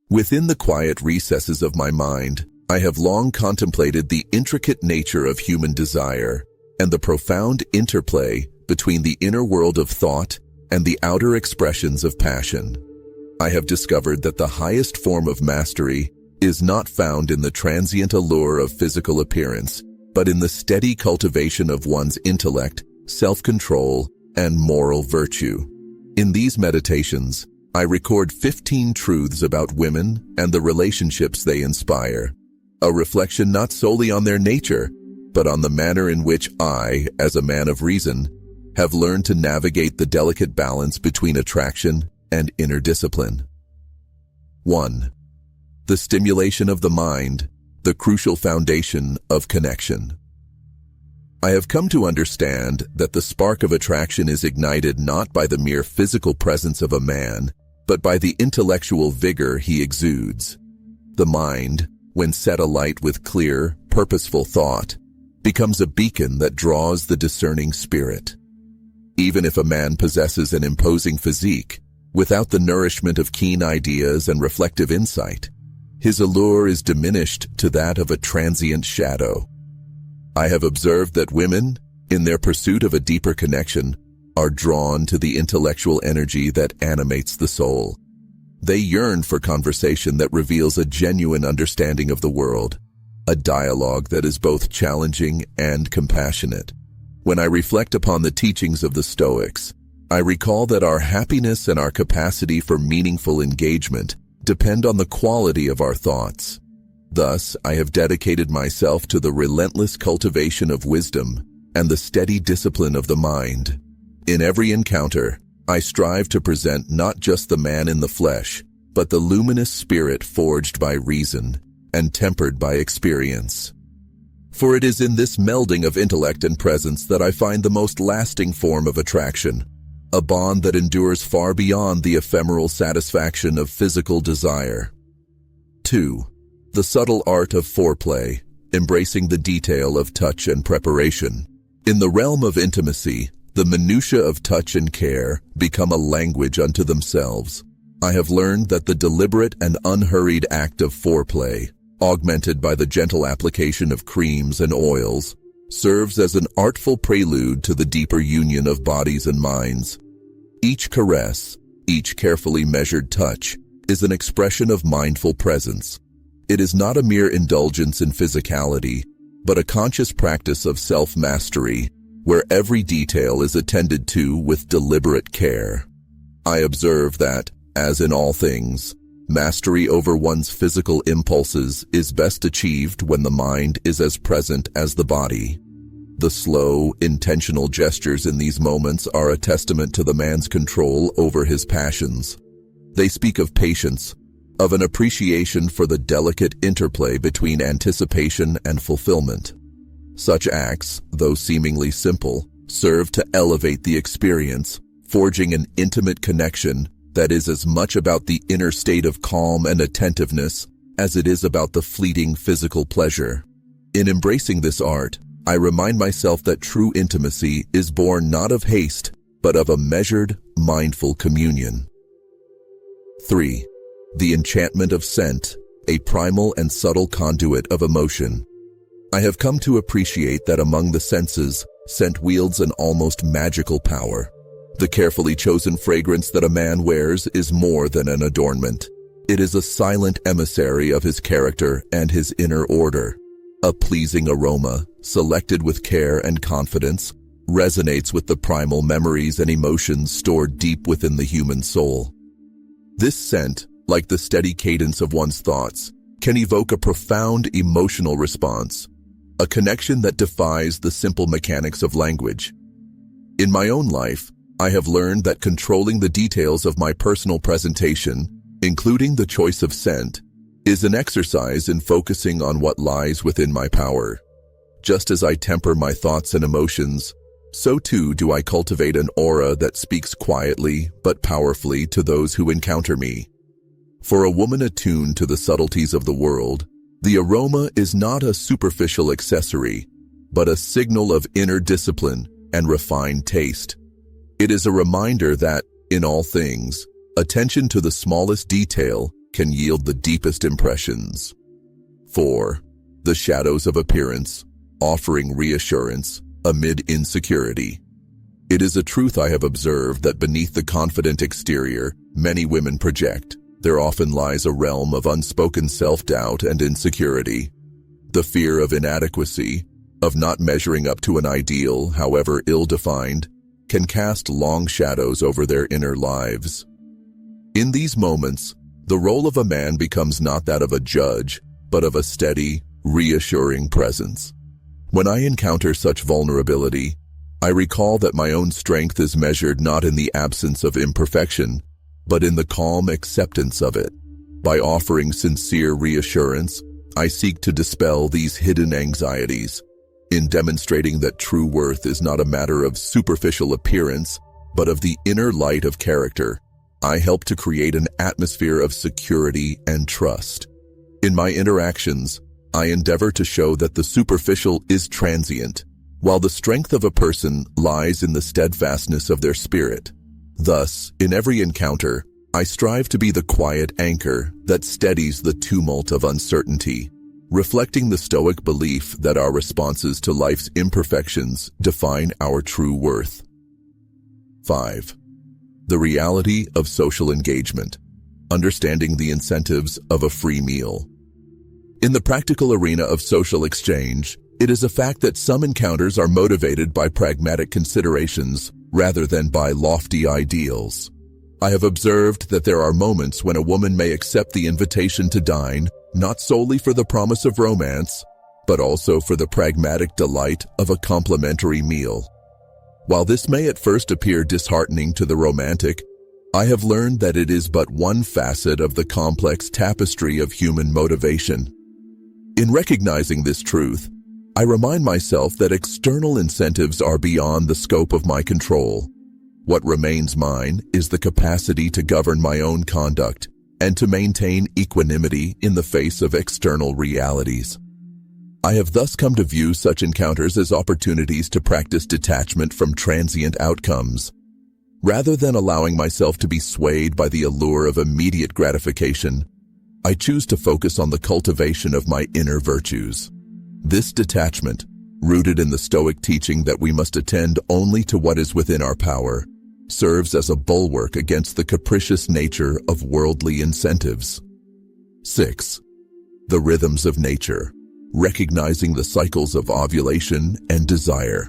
Within the quiet recesses of my mind, I have long contemplated the intricate nature of human desire and the profound interplay between the inner world of thought and the outer expressions of passion. I have discovered that the highest form of mastery is not found in the transient allure of physical appearance, but in the steady cultivation of one's intellect, self-control, and moral virtue. In these meditations, I record 15 truths about women and the relationships they inspire, a reflection not solely on their nature, but on the manner in which I, as a man of reason, have learned to navigate the delicate balance between attraction and inner discipline. 1. The stimulation of the mind, the crucial foundation of connection. I have come to understand that the spark of attraction is ignited not by the mere physical presence of a man, but by the intellectual vigor he exudes. The mind, when set alight with clear, purposeful thought, becomes a beacon that draws the discerning spirit. Even if a man possesses an imposing physique, without the nourishment of keen ideas and reflective insight, his allure is diminished to that of a transient shadow. I have observed that women, in their pursuit of a deeper connection, are drawn to the intellectual energy that animates the soul. They yearn for conversation that reveals a genuine understanding of the world, a dialogue that is both challenging and compassionate. When I reflect upon the teachings of the Stoics, I recall that our happiness and our capacity for meaningful engagement depend on the quality of our thoughts. Thus, I have dedicated myself to the relentless cultivation of wisdom and the steady discipline of the mind. In every encounter, I strive to present not just the man in the flesh, but the luminous spirit forged by reason and tempered by experience. For it is in this melding of intellect and presence that I find the most lasting form of attraction, a bond that endures far beyond the ephemeral satisfaction of physical desire. 2. The subtle art of foreplay, embracing the detail of touch and preparation. In the realm of intimacy, the minutiae of touch and care become a language unto themselves. I have learned that the deliberate and unhurried act of foreplay, augmented by the gentle application of creams and oils, serves as an artful prelude to the deeper union of bodies and minds. Each caress, each carefully measured touch, is an expression of mindful presence. It is not a mere indulgence in physicality, but a conscious practice of self-mastery, where every detail is attended to with deliberate care. I observe that, as in all things, mastery over one's physical impulses is best achieved when the mind is as present as the body. The slow, intentional gestures in these moments are a testament to the man's control over his passions. They speak of patience, of an appreciation for the delicate interplay between anticipation and fulfillment. Such acts, though seemingly simple, serve to elevate the experience, forging an intimate connection that is as much about the inner state of calm and attentiveness as it is about the fleeting physical pleasure. In embracing this art, I remind myself that true intimacy is born not of haste, but of a measured, mindful communion. 3. The enchantment of scent, a primal and subtle conduit of emotion. I have come to appreciate that among the senses, scent wields an almost magical power. The carefully chosen fragrance that a man wears is more than an adornment. It is a silent emissary of his character and his inner order. A pleasing aroma, selected with care and confidence, resonates with the primal memories and emotions stored deep within the human soul. This scent, like the steady cadence of one's thoughts, can evoke a profound emotional response, a connection that defies the simple mechanics of language. In my own life, I have learned that controlling the details of my personal presentation, including the choice of scent, is an exercise in focusing on what lies within my power. Just as I temper my thoughts and emotions, so too do I cultivate an aura that speaks quietly but powerfully to those who encounter me. For a woman attuned to the subtleties of the world, the aroma is not a superficial accessory, but a signal of inner discipline and refined taste. It is a reminder that, in all things, attention to the smallest detail can yield the deepest impressions. 4. The shadows of appearance, offering reassurance amid insecurity. It is a truth I have observed that beneath the confident exterior many women project, there often lies a realm of unspoken self-doubt and insecurity. The fear of inadequacy, of not measuring up to an ideal, however ill-defined, can cast long shadows over their inner lives. In these moments, the role of a man becomes not that of a judge, but of a steady, reassuring presence. When I encounter such vulnerability, I recall that my own strength is measured not in the absence of imperfection, but in the calm acceptance of it. By offering sincere reassurance, I seek to dispel these hidden anxieties, in demonstrating that true worth is not a matter of superficial appearance, but of the inner light of character. I help to create an atmosphere of security and trust. In my interactions, I endeavor to show that the superficial is transient, while the strength of a person lies in the steadfastness of their spirit. Thus, in every encounter, I strive to be the quiet anchor that steadies the tumult of uncertainty, reflecting the Stoic belief that our responses to life's imperfections define our true worth. 5. The reality of social engagement, understanding the incentives of a free meal. In the practical arena of social exchange, it is a fact that some encounters are motivated by pragmatic considerations rather than by lofty ideals. I have observed that there are moments when a woman may accept the invitation to dine not solely for the promise of romance, but also for the pragmatic delight of a complimentary meal. While this may at first appear disheartening to the romantic, I have learned that it is but one facet of the complex tapestry of human motivation. In recognizing this truth, I remind myself that external incentives are beyond the scope of my control. What remains mine is the capacity to govern my own conduct and to maintain equanimity in the face of external realities. I have thus come to view such encounters as opportunities to practice detachment from transient outcomes. Rather than allowing myself to be swayed by the allure of immediate gratification, I choose to focus on the cultivation of my inner virtues. This detachment, rooted in the Stoic teaching that we must attend only to what is within our power, serves as a bulwark against the capricious nature of worldly incentives. 6. The rhythms of nature, recognizing the cycles of ovulation and desire.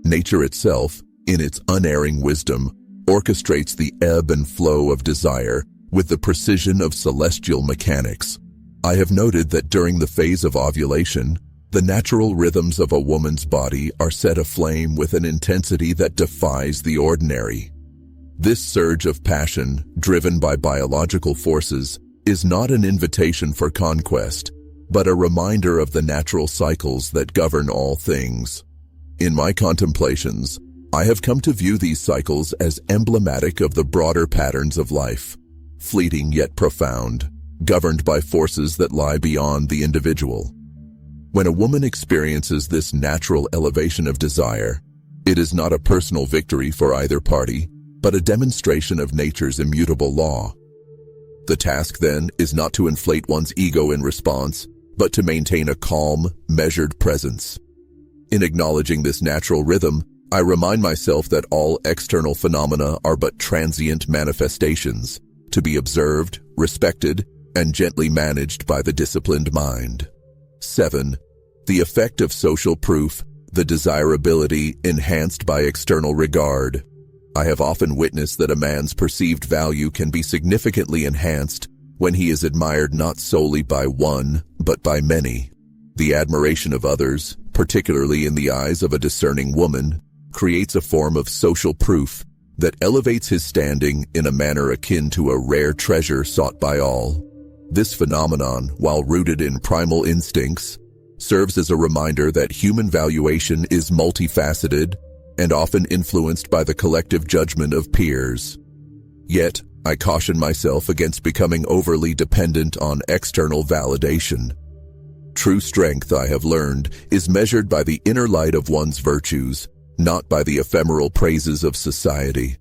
Nature itself, in its unerring wisdom, orchestrates the ebb and flow of desire with the precision of celestial mechanics. I have noted that during the phase of ovulation, the natural rhythms of a woman's body are set aflame with an intensity that defies the ordinary. This surge of passion, driven by biological forces, is not an invitation for conquest, but a reminder of the natural cycles that govern all things. In my contemplations, I have come to view these cycles as emblematic of the broader patterns of life, fleeting yet profound, governed by forces that lie beyond the individual. When a woman experiences this natural elevation of desire, it is not a personal victory for either party, but a demonstration of nature's immutable law. The task, then, is not to inflate one's ego in response, but to maintain a calm, measured presence. In acknowledging this natural rhythm, I remind myself that all external phenomena are but transient manifestations, to be observed, respected, and gently managed by the disciplined mind. 7. The effect of social proof, the desirability enhanced by external regard. I have often witnessed that a man's perceived value can be significantly enhanced when he is admired not solely by one, but by many. The admiration of others, particularly in the eyes of a discerning woman, creates a form of social proof that elevates his standing in a manner akin to a rare treasure sought by all. This phenomenon, while rooted in primal instincts, serves as a reminder that human valuation is multifaceted and often influenced by the collective judgment of peers. Yet, I caution myself against becoming overly dependent on external validation. True strength, I have learned, is measured by the inner light of one's virtues, not by the ephemeral praises of society.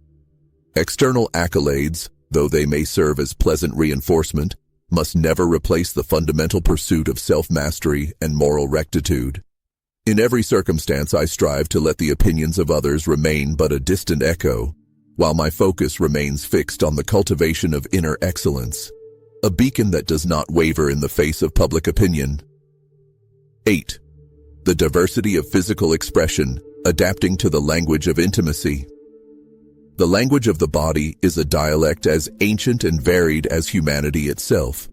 External accolades, though they may serve as pleasant reinforcement, must never replace the fundamental pursuit of self-mastery and moral rectitude. In every circumstance, I strive to let the opinions of others remain but a distant echo, while my focus remains fixed on the cultivation of inner excellence, a beacon that does not waver in the face of public opinion. 8. The diversity of physical expression, adapting to the language of intimacy. The language of the body is a dialect as ancient and varied as humanity itself.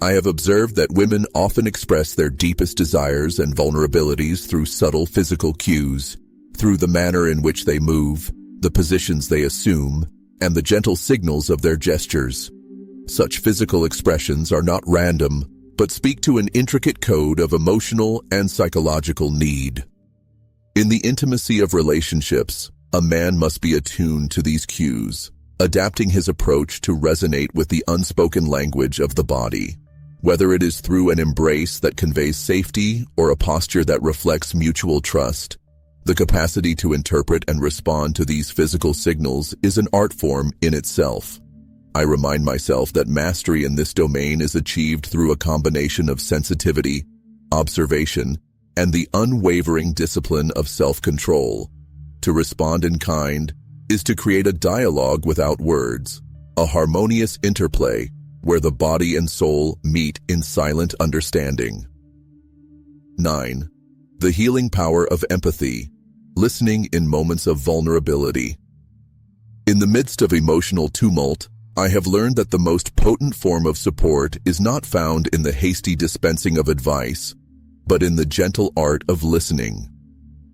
I have observed that women often express their deepest desires and vulnerabilities through subtle physical cues, through the manner in which they move, the positions they assume, and the gentle signals of their gestures. Such physical expressions are not random, but speak to an intricate code of emotional and psychological need. In the intimacy of relationships, a man must be attuned to these cues, adapting his approach to resonate with the unspoken language of the body. Whether it is through an embrace that conveys safety or a posture that reflects mutual trust, the capacity to interpret and respond to these physical signals is an art form in itself. I remind myself that mastery in this domain is achieved through a combination of sensitivity, observation, and the unwavering discipline of self-control. To respond in kind is to create a dialogue without words, a harmonious interplay where the body and soul meet in silent understanding. 9. The healing power of empathy, listening in moments of vulnerability. In the midst of emotional tumult, I have learned that the most potent form of support is not found in the hasty dispensing of advice, but in the gentle art of listening.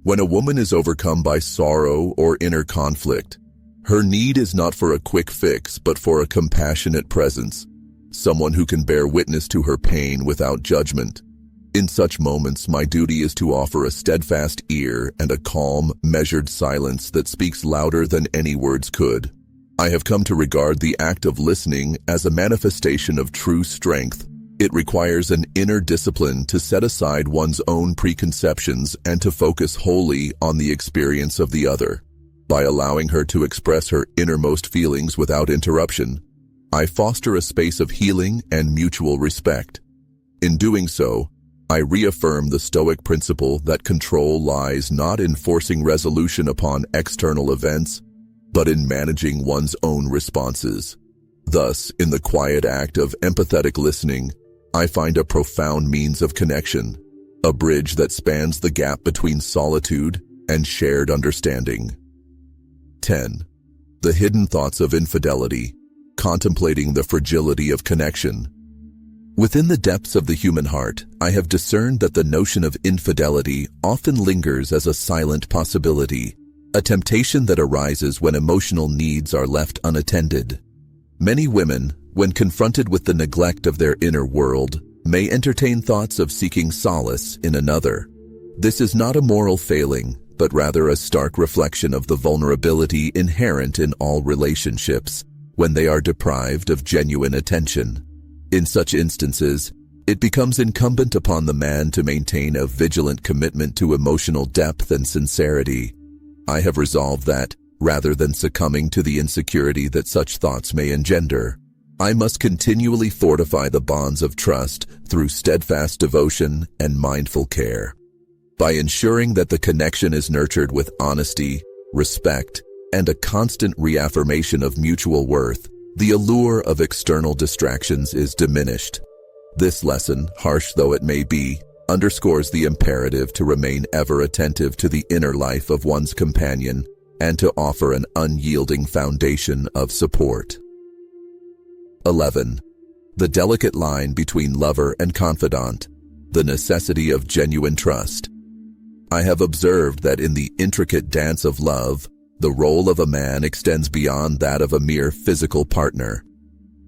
When a woman is overcome by sorrow or inner conflict, her need is not for a quick fix, but for a compassionate presence, someone who can bear witness to her pain without judgment. In such moments, my duty is to offer a steadfast ear and a calm, measured silence that speaks louder than any words could. I have come to regard the act of listening as a manifestation of true strength. It requires an inner discipline to set aside one's own preconceptions and to focus wholly on the experience of the other. By allowing her to express her innermost feelings without interruption, I foster a space of healing and mutual respect. In doing so, I reaffirm the Stoic principle that control lies not in forcing resolution upon external events, but in managing one's own responses. Thus, in the quiet act of empathetic listening, I find a profound means of connection, a bridge that spans the gap between solitude and shared understanding. 10. The hidden thoughts of infidelity, contemplating the fragility of connection. Within the depths of the human heart, I have discerned that the notion of infidelity often lingers as a silent possibility, a temptation that arises when emotional needs are left unattended. Many women, when confronted with the neglect of their inner world, may entertain thoughts of seeking solace in another. This is not a moral failing, but rather a stark reflection of the vulnerability inherent in all relationships when they are deprived of genuine attention. In such instances, it becomes incumbent upon the man to maintain a vigilant commitment to emotional depth and sincerity. I have resolved that, rather than succumbing to the insecurity that such thoughts may engender, I must continually fortify the bonds of trust through steadfast devotion and mindful care. By ensuring that the connection is nurtured with honesty, respect, and a constant reaffirmation of mutual worth, the allure of external distractions is diminished. This lesson, harsh though it may be, underscores the imperative to remain ever attentive to the inner life of one's companion and to offer an unyielding foundation of support. 11. The delicate line between lover and confidant, the necessity of genuine trust. I have observed that in the intricate dance of love, the role of a man extends beyond that of a mere physical partner.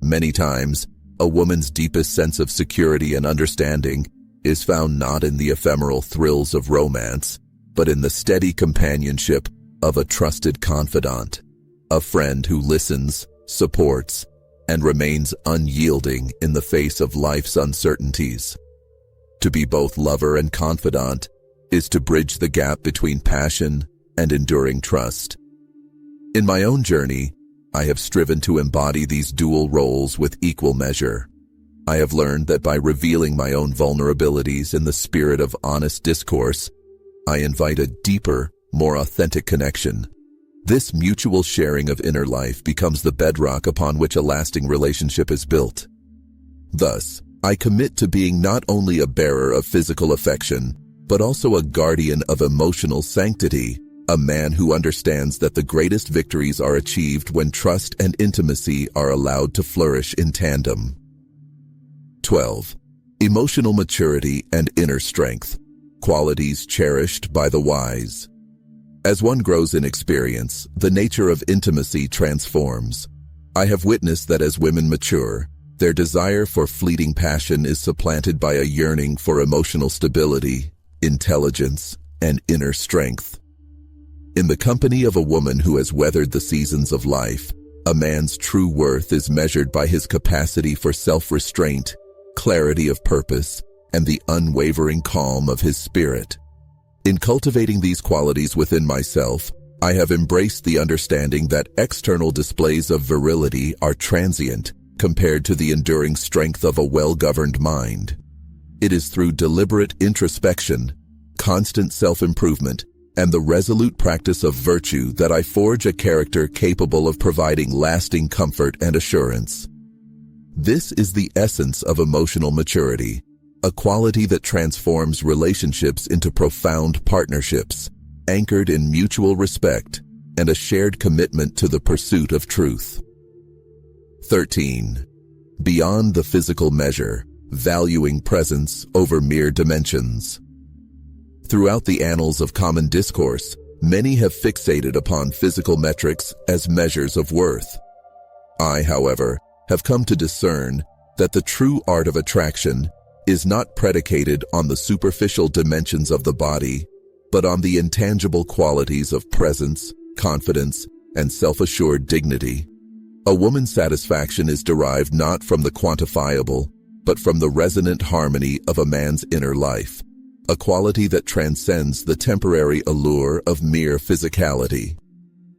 Many times, a woman's deepest sense of security and understanding is found not in the ephemeral thrills of romance, but in the steady companionship of a trusted confidant, a friend who listens, supports, and remains unyielding in the face of life's uncertainties. To be both lover and confidant is to bridge the gap between passion and enduring trust. In my own journey, I have striven to embody these dual roles with equal measure. I have learned that by revealing my own vulnerabilities in the spirit of honest discourse, I invite a deeper, more authentic connection. This mutual sharing of inner life becomes the bedrock upon which a lasting relationship is built. Thus, I commit to being not only a bearer of physical affection, but also a guardian of emotional sanctity, a man who understands that the greatest victories are achieved when trust and intimacy are allowed to flourish in tandem. 12. Emotional maturity and inner strength, qualities cherished by the wise. As one grows in experience, the nature of intimacy transforms. I have witnessed that as women mature, their desire for fleeting passion is supplanted by a yearning for emotional stability, intelligence, and inner strength. In the company of a woman who has weathered the seasons of life, a man's true worth is measured by his capacity for self-restraint, clarity of purpose, and the unwavering calm of his spirit. In cultivating these qualities within myself, I have embraced the understanding that external displays of virility are transient compared to the enduring strength of a well-governed mind. It is through deliberate introspection, constant self-improvement, and the resolute practice of virtue that I forge a character capable of providing lasting comfort and assurance. This is the essence of emotional maturity, a quality that transforms relationships into profound partnerships, anchored in mutual respect and a shared commitment to the pursuit of truth. 13. Beyond the physical measure, valuing presence over mere dimensions. Throughout the annals of common discourse, many have fixated upon physical metrics as measures of worth. I, however, have come to discern that the true art of attraction is not predicated on the superficial dimensions of the body, but on the intangible qualities of presence, confidence, and self-assured dignity. A woman's satisfaction is derived not from the quantifiable, but from the resonant harmony of a man's inner life, a quality that transcends the temporary allure of mere physicality.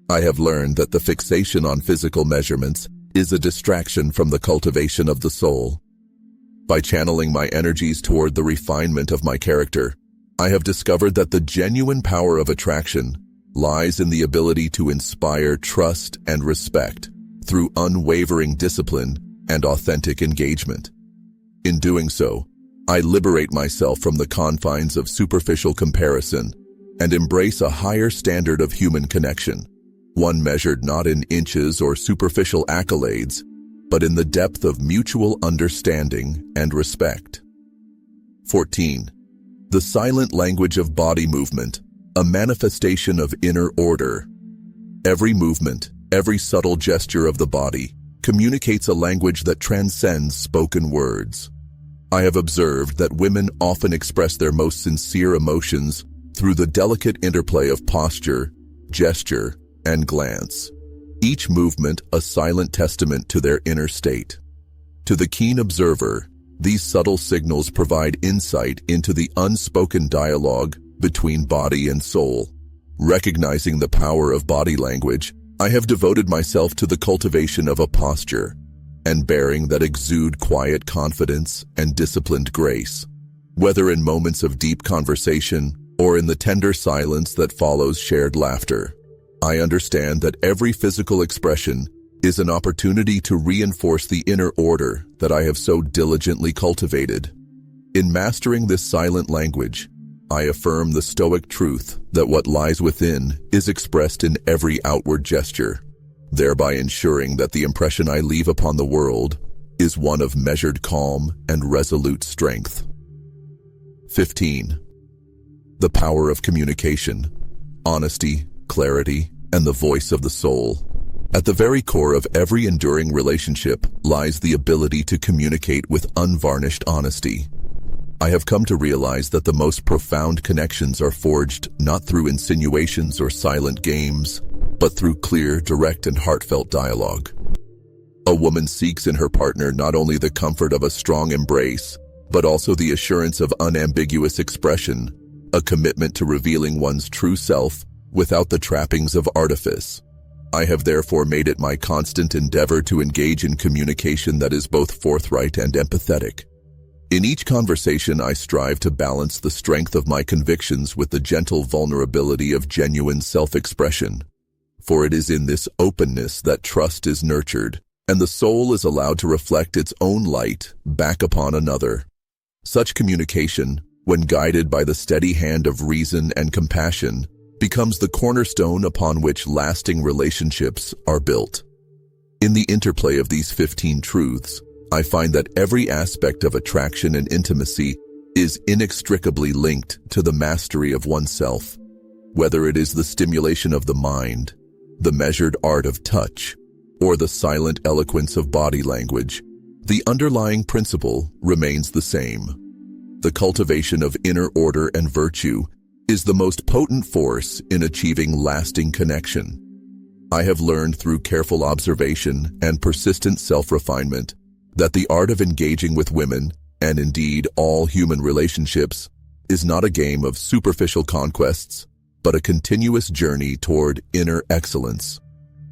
I have learned that the fixation on physical measurements is a distraction from the cultivation of the soul. By channeling my energies toward the refinement of my character, I have discovered that the genuine power of attraction lies in the ability to inspire trust and respect through unwavering discipline and authentic engagement. In doing so, I liberate myself from the confines of superficial comparison and embrace a higher standard of human connection, one measured not in inches or superficial accolades, but in the depth of mutual understanding and respect. 14. The silent language of body movement, a manifestation of inner order. Every movement, every subtle gesture of the body, communicates a language that transcends spoken words. I have observed that women often express their most sincere emotions through the delicate interplay of posture, gesture, and glance. Each movement a silent testament to their inner state. To the keen observer, these subtle signals provide insight into the unspoken dialogue between body and soul. Recognizing the power of body language, I have devoted myself to the cultivation of a posture and bearing that exude quiet confidence and disciplined grace. Whether in moments of deep conversation or in the tender silence that follows shared laughter, I understand that every physical expression is an opportunity to reinforce the inner order that I have so diligently cultivated. In mastering this silent language, I affirm the Stoic truth that what lies within is expressed in every outward gesture, thereby ensuring that the impression I leave upon the world is one of measured calm and resolute strength. 15. The power of communication, honesty, clarity, and the voice of the soul. At the very core of every enduring relationship lies the ability to communicate with unvarnished honesty. I have come to realize that the most profound connections are forged not through insinuations or silent games, but through clear, direct, and heartfelt dialogue. A woman seeks in her partner not only the comfort of a strong embrace, but also the assurance of unambiguous expression, a commitment to revealing one's true self without the trappings of artifice. I have therefore made it my constant endeavor to engage in communication that is both forthright and empathetic. In each conversation, I strive to balance the strength of my convictions with the gentle vulnerability of genuine self-expression. For it is in this openness that trust is nurtured, and the soul is allowed to reflect its own light back upon another. Such communication, when guided by the steady hand of reason and compassion, becomes the cornerstone upon which lasting relationships are built. In the interplay of these 15 truths, I find that every aspect of attraction and intimacy is inextricably linked to the mastery of oneself. Whether it is the stimulation of the mind, the measured art of touch, or the silent eloquence of body language, the underlying principle remains the same. The cultivation of inner order and virtue is the most potent force in achieving lasting connection. I have learned through careful observation and persistent self-refinement that the art of engaging with women, and indeed all human relationships, is not a game of superficial conquests, but a continuous journey toward inner excellence.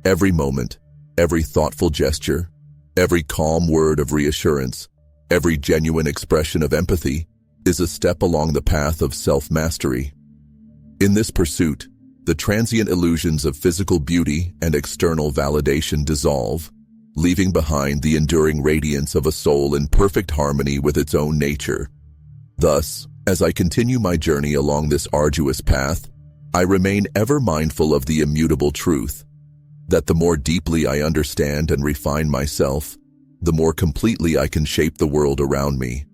Every moment, every thoughtful gesture, every calm word of reassurance, every genuine expression of empathy is a step along the path of self-mastery. In this pursuit, the transient illusions of physical beauty and external validation dissolve, leaving behind the enduring radiance of a soul in perfect harmony with its own nature. Thus, as I continue my journey along this arduous path, I remain ever mindful of the immutable truth that the more deeply I understand and refine myself, the more completely I can shape the world around me.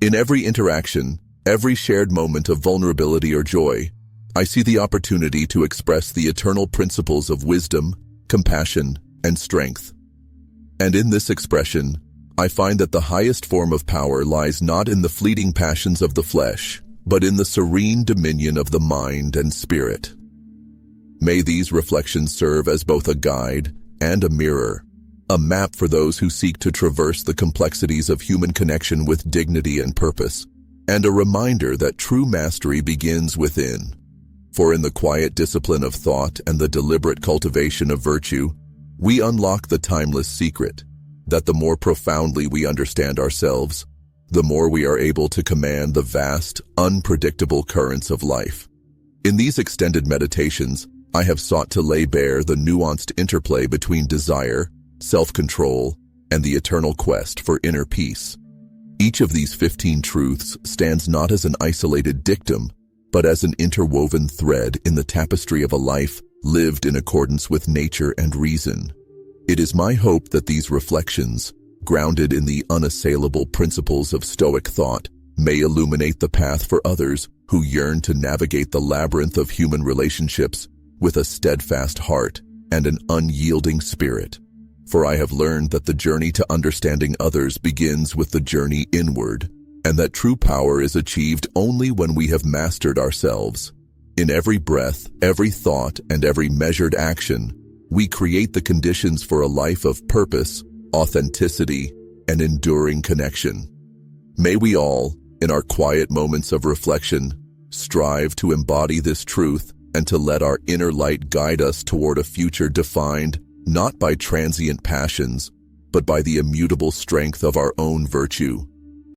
In every interaction, every shared moment of vulnerability or joy, I see the opportunity to express the eternal principles of wisdom, compassion, and strength. And in this expression, I find that the highest form of power lies not in the fleeting passions of the flesh, but in the serene dominion of the mind and spirit. May these reflections serve as both a guide and a mirror, a map for those who seek to traverse the complexities of human connection with dignity and purpose, and a reminder that true mastery begins within. For in the quiet discipline of thought and the deliberate cultivation of virtue, we unlock the timeless secret that the more profoundly we understand ourselves, the more we are able to command the vast, unpredictable currents of life. In these extended meditations, I have sought to lay bare the nuanced interplay between desire, self-control, and the eternal quest for inner peace. Each of these 15 truths stands not as an isolated dictum, but as an interwoven thread in the tapestry of a life lived in accordance with nature and reason. It is my hope that these reflections, grounded in the unassailable principles of Stoic thought, may illuminate the path for others who yearn to navigate the labyrinth of human relationships with a steadfast heart and an unyielding spirit. For I have learned that the journey to understanding others begins with the journey inward, and that true power is achieved only when we have mastered ourselves. In every breath, every thought, and every measured action, we create the conditions for a life of purpose, authenticity, and enduring connection. May we all, in our quiet moments of reflection, strive to embody this truth and to let our inner light guide us toward a future defined not by transient passions, but by the immutable strength of our own virtue.